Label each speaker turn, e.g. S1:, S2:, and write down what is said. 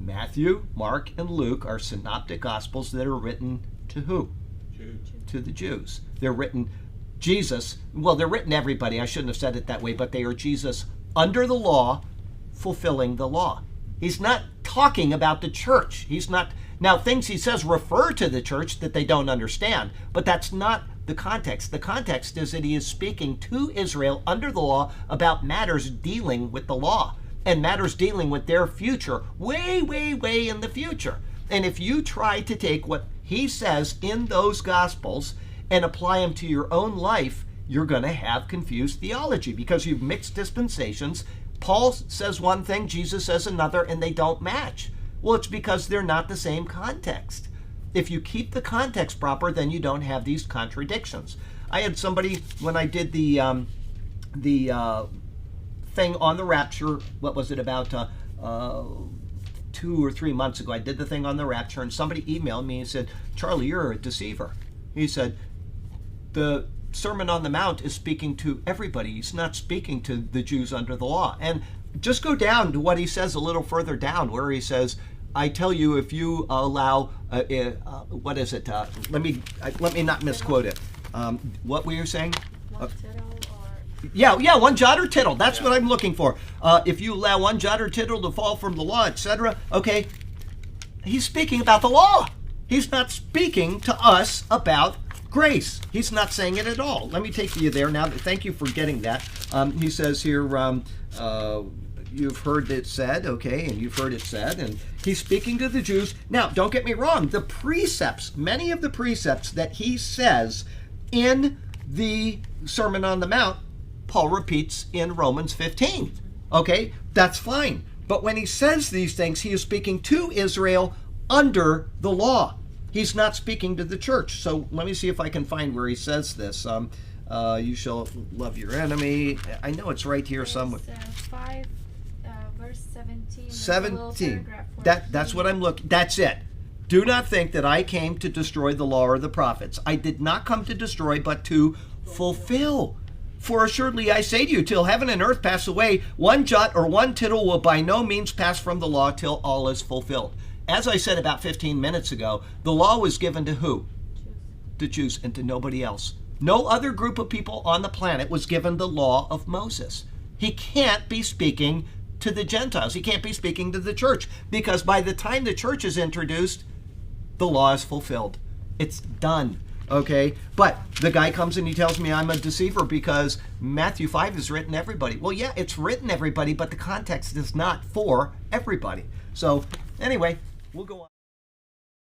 S1: Matthew, Mark, and Luke are synoptic gospels that are written to who?
S2: Jews.
S1: To the Jews. They're written Jesus, well, they're written everybody. I shouldn't have said it that way, but they are Jesus under the law, fulfilling the law. He's not talking about the church. He's not, now things he says refer to the church that they don't understand, but that's not the context. The context is that he is speaking to Israel under the law about matters dealing with the law and matters dealing with their future, way, way, way in the future. And if you try to take what he says in those gospels and apply them to your own life, you're going to have confused theology because you've mixed dispensations. Paul says one thing, Jesus says another, and they don't match. Well, it's because they're not the same context. If you keep the context proper, then you don't have these contradictions. I had somebody, when I did the thing on the rapture, what was it, about 2 or 3 months ago, I did the thing on the rapture, and somebody emailed me and said, Charlie, you're a deceiver. He said, the Sermon on the Mount is speaking to everybody. He's not speaking to the Jews under the law. And just go down to what he says a little further down, where he says, I tell you, if you allow, what is it? Let me not misquote it. What were you saying?
S3: One tittle or...
S1: Yeah, one jot or tittle. That's what I'm looking for. If you allow one jot or tittle to fall from the law, etc. Okay, he's speaking about the law. He's not speaking to us about grace. He's not saying it at all. Let me take you there now. Thank you for getting that. He says here, you've heard it said, okay, and you've heard it said, and he's speaking to the Jews. Now, don't get me wrong. The precepts, many of the precepts that he says in the Sermon on the Mount, Paul repeats in Romans 15. Okay, that's fine. But when he says these things, he is speaking to Israel under the law. He's not speaking to the church. So let me see if I can find where he says this. You shall love your enemy. I know it's right here somewhere.
S3: 5, verse 17.
S1: 17. That's what I'm looking. That's it. Do not think that I came to destroy the law or the prophets. I did not come to destroy, but to fulfill. For assuredly I say to you, till heaven and earth pass away, one jot or one tittle will by no means pass from the law till all is fulfilled. As I said about 15 minutes ago, the law was given to who? The Jews, and to nobody else. No other group of people on the planet was given the law of Moses. He can't be speaking to the Gentiles. He can't be speaking to the church, because by the time the church is introduced, the law is fulfilled. It's done. Okay? But the guy comes and he tells me I'm a deceiver because Matthew 5 is written everybody. Well, yeah, it's written everybody, but the context is not for everybody. So anyway, we'll go on.